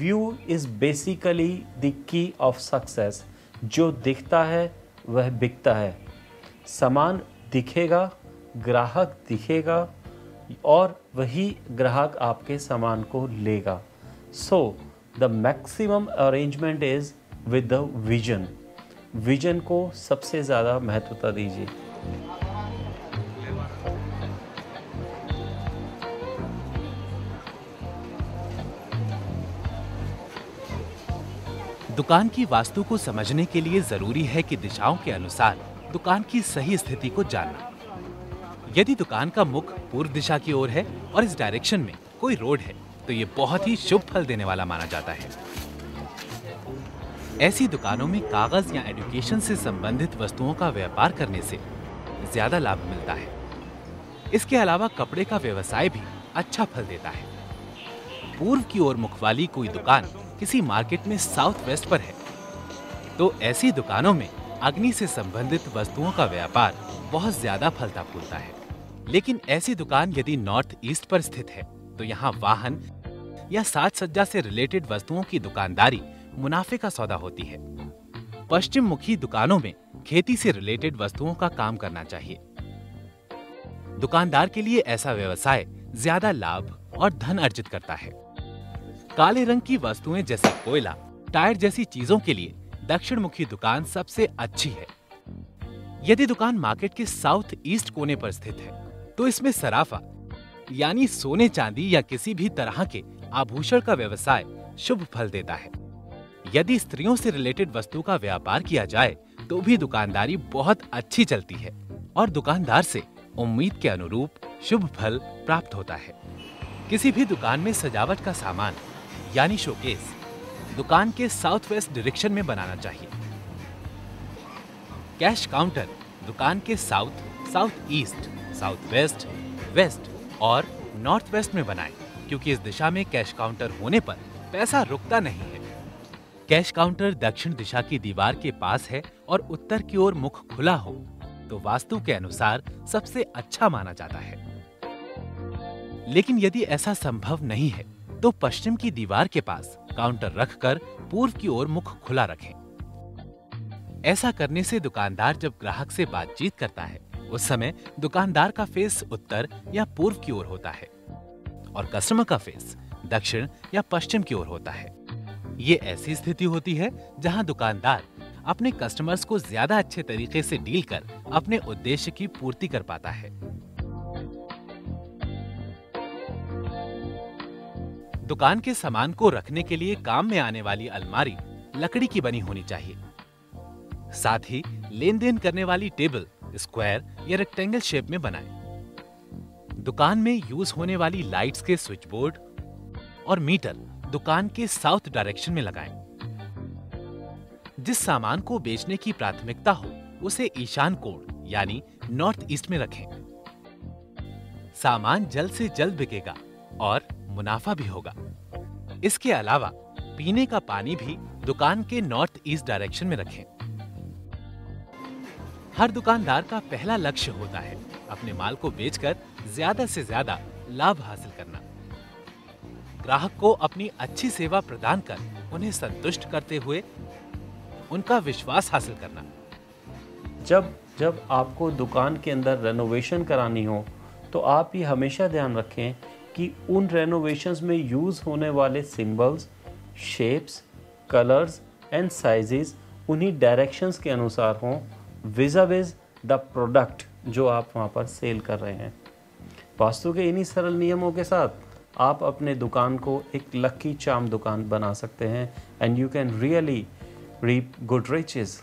View is basically the key of success. जो दिखता है वह बिकता है। सामान दिखेगा, ग्राहक दिखेगा और वही ग्राहक आपके सामान को लेगा। So the maximum arrangement is with the vision. Vision को सबसे ज़्यादा महत्वता दीजिए। दुकान की वास्तु को समझने के लिए जरूरी है कि दिशाओं के अनुसार दुकान की सही स्थिति को जानना। यदि दुकान का मुख पूर्व दिशा की ओर है और इस डायरेक्शन में कोई रोड है तो ये बहुत ही शुभ फल देने वाला माना जाता है। ऐसी दुकानों में कागज या एजुकेशन से संबंधित वस्तुओं का व्यापार करने से ज्यादा लाभ मिलता है। इसके अलावा कपड़े का व्यवसाय भी अच्छा फल देता है। पूर्व की ओर मुख वाली कोई दुकान किसी मार्केट में साउथ वेस्ट पर है तो ऐसी दुकानों में अग्नि से संबंधित वस्तुओं का व्यापार बहुत ज्यादा फलता फूलता है। लेकिन ऐसी दुकान यदि नॉर्थ ईस्ट पर स्थित है तो यहाँ वाहन या साज सज्जा से रिलेटेड वस्तुओं की दुकानदारी मुनाफे का सौदा होती है। पश्चिम मुखी दुकानों में खेती से रिलेटेड वस्तुओं का काम करना चाहिए। दुकानदार के लिए ऐसा व्यवसाय ज्यादा लाभ और धन अर्जित करता है। काले रंग की वस्तुएं जैसे कोयला, टायर जैसी चीजों के लिए दक्षिण मुखी दुकान सबसे अच्छी है। यदि दुकान मार्केट के साउथ ईस्ट कोने पर स्थित है तो इसमें सराफा यानी सोने चांदी या किसी भी तरह के आभूषण का व्यवसाय शुभ फल देता है। यदि स्त्रियों से रिलेटेड वस्तु का व्यापार किया जाए तो भी दुकानदारी बहुत अच्छी चलती है और दुकानदार से उम्मीद के अनुरूप शुभ फल प्राप्त होता है। किसी भी दुकान में सजावट का सामान यानी शोकेस दुकान के साउथ वेस्ट डायरेक्शन में बनाना चाहिए। कैश काउंटर दुकान के south, south east, south west, west और नॉर्थ वेस्ट में बनाएं, क्योंकि इस दिशा में कैश काउंटर होने पर पैसा रुकता नहीं है। कैश काउंटर दक्षिण दिशा की दीवार के पास है और उत्तर की ओर मुख खुला हो तो वास्तु के अनुसार सबसे अच्छा माना जाता है। लेकिन यदि ऐसा संभव नहीं है तो पश्चिम की दीवार के पास काउंटर रखकर पूर्व की ओर मुख खुला रखें। ऐसा करने से दुकानदार जब ग्राहक से बातचीत करता है उस समय दुकानदार का फेस उत्तर या पूर्व की ओर होता है और कस्टमर का फेस दक्षिण या पश्चिम की ओर होता है। ये ऐसी स्थिति होती है जहां दुकानदार अपने कस्टमर्स को ज्यादा अच्छे तरीके से डील कर अपने उद्देश्य की पूर्ति कर पाता है। दुकान के सामान को रखने के लिए काम में आने वाली अलमारी लकड़ी की बनी होनी चाहिए। साथ ही लेन देन करने वाली टेबल स्क्वायर या रेक्टेंगल शेप में बनाएं। दुकान में यूज होने वाली लाइट्स के स्विच बोर्ड और मीटर दुकान के साउथ डायरेक्शन में लगाएं। जिस सामान को बेचने की प्राथमिकता हो उसे ईशान कोण यानी नॉर्थ ईस्ट में रखें। सामान जल्द से जल्द बिकेगा और मुनाफा भी होगा। इसके अलावा पीने का पानी भी दुकान के नॉर्थ ईस्ट डायरेक्शन में रखें। हर दुकानदार का पहला लक्ष्य होता है अपने माल को बेचकर ज्यादा से ज्यादा लाभ हासिल करना। ग्राहक को अपनी अच्छी सेवा प्रदान कर उन्हें संतुष्ट करते हुए उनका विश्वास हासिल करना। जब आपको दुकान के अंदर रेनोवेशन करानी हो तो आप ये हमेशा ध्यान रखें कि उन रेनोवेशंस में यूज़ होने वाले symbols, shapes, colours and sizes उन्हीं डायरेक्शंस के अनुसार हों विज़ द प्रोडक्ट जो आप वहाँ पर सेल कर रहे हैं। वास्तु के इन्हीं सरल नियमों के साथ आप अपने दुकान को एक लकी चार्म दुकान बना सकते हैं and you can really reap good riches.